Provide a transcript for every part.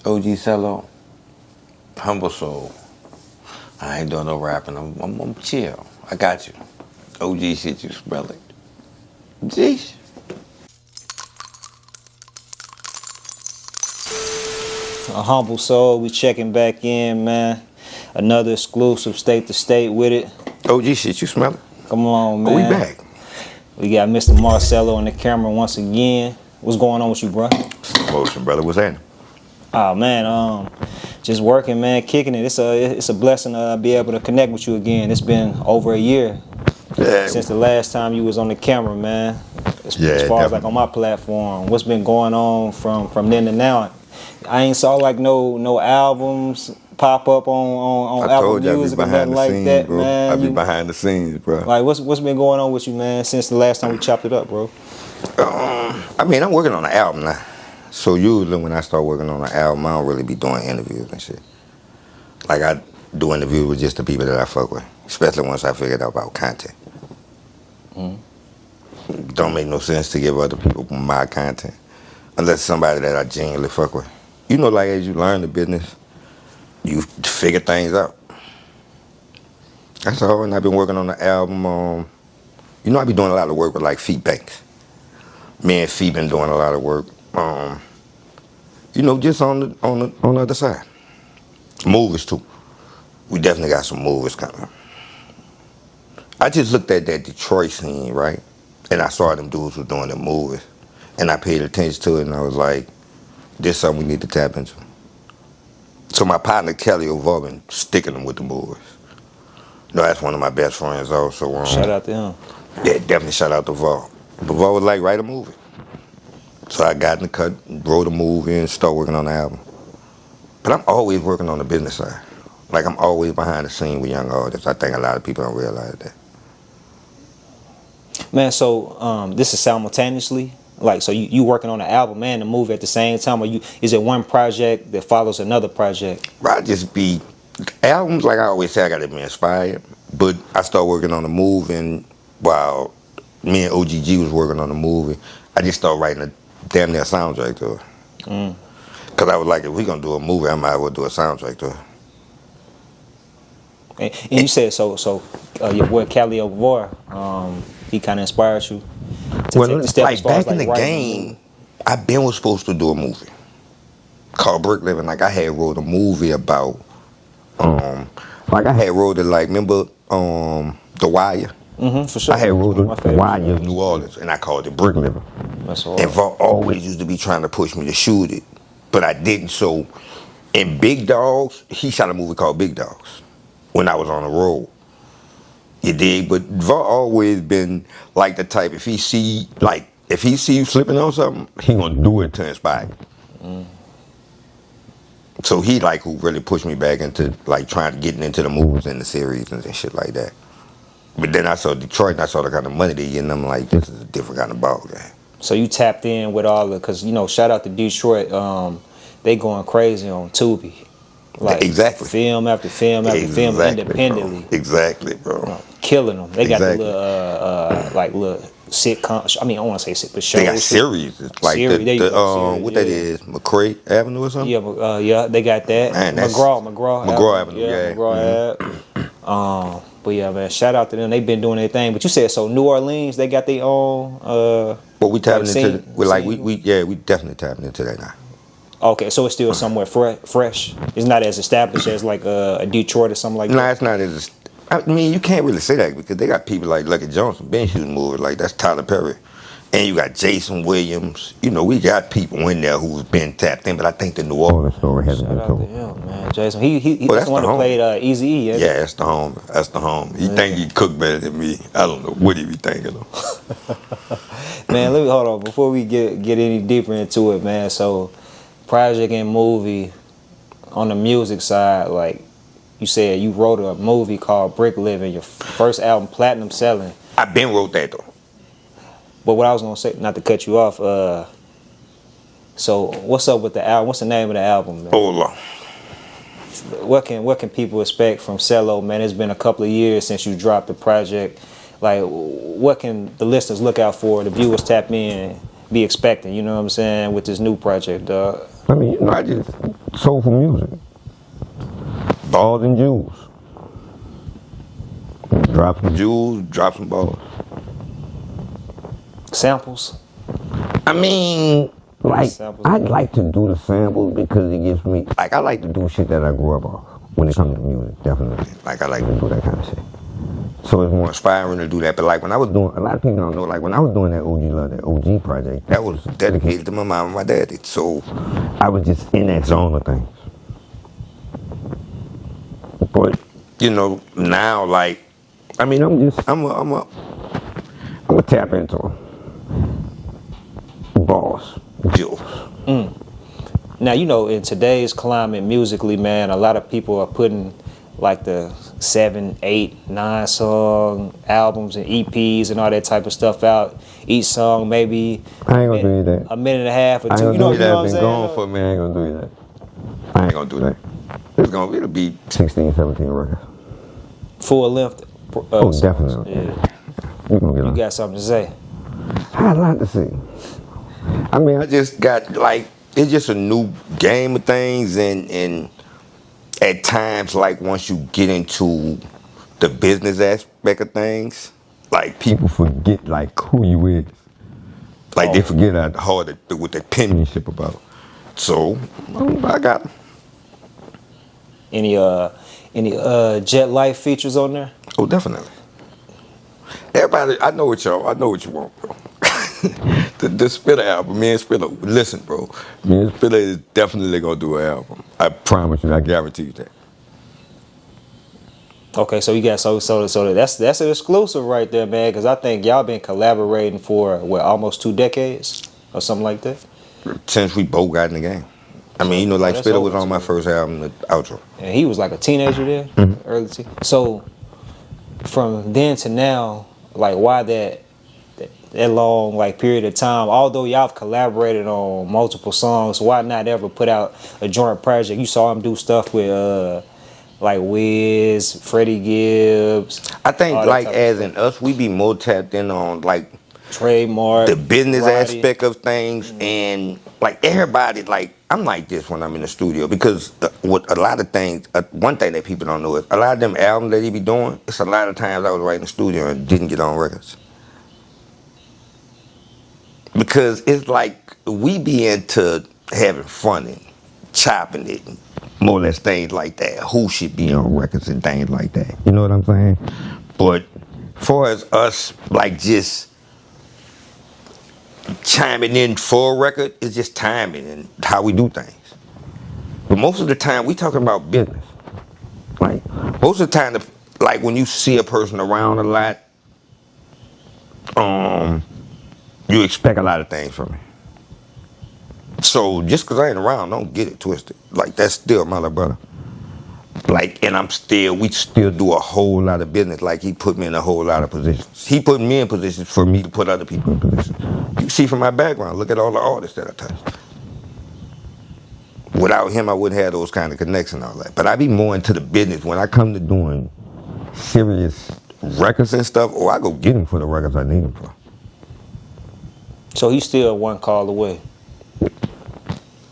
OG Cello, AHumbleSoul. I ain't doing no rapping. I'm chill. I got you. OG shit, you smell it. Jeez. AHumbleSoul, we checking back in, man. Another exclusive state to state with it. OG shit, you smell it. Come on, man. Oh, we back. We got Mr. Marcelo on the camera once again. What's going on with you, bro? Motion, brother. What's happening? Oh man, just working, man, kicking it. It's a blessing to be able to connect with you again. It's been over a year since the last time you was on the camera, man. As far as like on my platform, what's been going on from then to now? I ain't saw like no albums pop up on Apple Music or nothing like that, bro. man. I be behind the scenes, bro. Like what's been going on with you, man, since the last time we chopped it up, bro? I mean, I'm working on an album now. So usually when I start working on an album, I don't really be doing interviews and shit. Like I do interviews with just the people that I fuck with, especially once I figured out about content. Don't make no sense to give other people my content unless it's somebody that I genuinely fuck with. You know, like as you learn the business, you figure things out. That's all. And I've been working on the album. You know, I be doing a lot of work with like Feet Banks. Me and Feet been doing a lot of work. You know, just on the other side. Movies too. We definitely got some movies coming. I just looked at that Detroit scene, right? And I saw them dudes were doing the movies. And I paid attention to it and I was like, this is something we need to tap into. So my partner Kelly O'Var been sticking them with the movies. No, that's one of my best friends also. Shout out to him. Yeah, definitely shout out to Var. But Var was like, write a movie. So I got in the cut, wrote a movie, and started working on the album. But I'm always working on the business side. Like I'm always behind the scene with young artists. I think a lot of people don't realize that. Man, so this is simultaneously? Like, so you working on the album and the movie at the same time? Or is it one project that follows another project? I just be, albums, like I always say, I gotta be inspired. But I start working on the movie, and while me and OGG was working on the movie, I just started writing a damn near soundtrack to it. Because I was like, if we gonna do a movie, I might as well do a soundtrack to it. And you said, so your boy Kelly O'Var, he kind of inspired you to take the step like as far back as like in the game, I was supposed to do a movie called Brick Living. Like I had wrote a movie about, like I had wrote it like, remember The Wire? For sure. I had wrote The Wire of New Orleans, and I called it Brick Living. That's all. And Var always used to be trying to push me to shoot it, but I didn't. So in Big Dogs, he shot a movie called Big Dogs when I was on the road. You dig? But Var always been like the type, if he see you slipping on something, he gonna do it to inspire you. So he like who really pushed me back into like trying to get into the movies and the series and shit like that. But then I saw Detroit and I saw the kind of money they get, and I'm like, this is a different kind of ball game. So you tapped in with all the, because, you know, shout out to Detroit, they going crazy on Tubi. Like, exactly. Film after film after film independently. Bro. Exactly, bro. Killing them. They got the little sitcom. I mean, I want to say sit, but shows. They got series. Like series. That is McCray Avenue or something? Yeah, they got that. Man, McGraw Avenue. Yeah, McGraw Ave. But yeah, man, shout out to them. They've been doing their thing. But you said, so New Orleans, they got their own. But we tapping into. We definitely tapping into that now. Okay, so it's still somewhere fresh. It's not as established as like a Detroit or something like that. Nah, it's not as. I mean, you can't really say that because they got people like Lucky Johnson been shooting movies like that's Tyler Perry, and you got Jason Williams. You know, we got people in there who's been tapped in, but I think the New Orleans story hasn't been told. Shout out to him, man. Jason, that's the one that played Easy-E. Yeah, that's the home. That's the home. He think he cook better than me. I don't know what he be thinking of. Man, let me hold on before we get any deeper into it, man. So, project and movie on the music side, like you said, you wrote a movie called Brick Living, your first album, platinum selling. I been wrote that though. But what I was gonna say, not to cut you off, so what's up with the album? What's the name of the album, man? Hold on. What can people expect from Cello, man? It's been a couple of years since you dropped the project. Like, what can the listeners look out for, the viewers tap in, be expecting, you know what I'm saying, with this new project, dog? I mean, you know, I just soulful music. Balls and jewels. Drop some jewels, drop some balls. Samples. I mean, like, Samples. I'd like to do the samples because it gives me, like, I like to do shit that I grew up off when it comes to music, definitely. Like, I like to do that kind of shit. So it's more inspiring to do that. But, like, when I was doing, a lot of people don't know, like, when I was doing that OG Love, that OG project, that was dedicated to my mom and my daddy. So I was just in that zone of things. But, you know, now, like, I mean, I'm gonna tap into them. Balls, jewels. Now, you know, in today's climate musically, man, a lot of people are putting like the 7, 8, 9 song albums and EPs and all that type of stuff out. Each song maybe I ain't gonna do that. a minute and a half or I ain't two. gonna You know do that. what I'm Been saying? going for me. I ain't gonna do that. I ain't gonna do that. It'll be 16, 17 records. Full length. Oh, definitely. Yeah. We gonna get You on. got something to say? I had a lot to say. I mean, I just got like it's just a new game of things, and at times, like once you get into the business aspect of things, like people forget like who you is. Like they forget how hard with that penmanship about. So I got Any Jet Life features on there? oh definitely. Everybody, I know what you want, bro. the Spitter album, me and Spitter, listen, bro. Me and Spitter is definitely gonna do an album. I promise you, I guarantee you that. Okay, so you got so that's an exclusive right there, man. Because I think y'all been collaborating for what, almost 2 decades or something like that. Since we both got in the game. I mean, you know, like Spitter was on my first album, the outro. And he was like a teenager there, early teen. So from then to now, like why that long like period of time? Although y'all have collaborated on multiple songs, why not ever put out a joint project? You saw him do stuff with like Wiz, Freddie Gibbs. I think like as in us, we be more tapped in on like trademark, the business variety aspect of things, and like everybody, like I'm like this when I'm in the studio because with a lot of things, one thing that people don't know is a lot of them albums that he be doing. It's a lot of times I was writing in the studio and didn't get on records because it's like we be into having fun and chopping it, and more or less things like that. Who should be on records and things like that. You know what I'm saying? But as far as us, like just chiming in for a record is just timing and how we do things. But most of the time we talking about business. Like most of the time, like when you see a person around a lot, you expect a lot of things from me. So just cause I ain't around, don't get it twisted. Like that's still my little brother. Like, and we still do a whole lot of business. Like he put me in a whole lot of positions. He put me in positions for me to put other people in positions. You see from my background, look at all the artists that I touched. Without him, I wouldn't have those kind of connections and all that. But I be more into the business when I come to doing serious records and stuff, or I go get him for the records I need him for. So he's still one call away.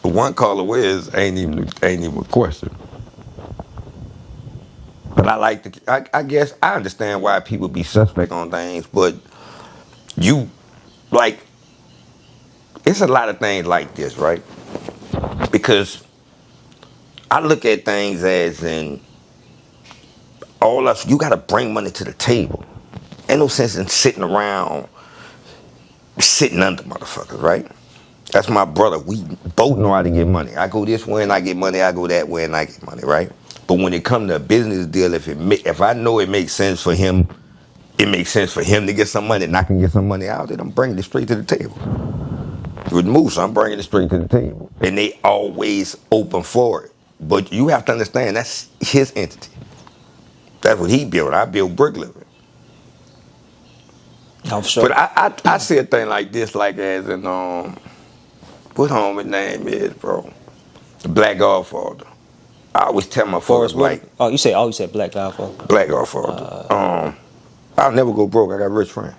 One call away ain't even a question. But I guess I understand why people be suspect on things, but you, like, it's a lot of things like this, right? Because I look at things as in you gotta bring money to the table. Ain't no sense in sitting around, sitting under motherfuckers, right? That's my brother. We both know how to get money. I go this way and I get money, I go that way and I get money, right? But when it comes to a business deal, if I know it makes sense for him, it makes sense for him to get some money and I can get some money out of it, I'm bringing it straight to the table. With Moose, I'm bringing it straight to the table. And they always open for it. But you have to understand, that's his entity. That's what he built. I built brick living. I'm sure. But I see a thing like this, like as in, what homie name is, bro? The Black Godfather. I always tell my folks, like, you said Black Godfather. Black Godfather. I'll never go broke. I got rich friends.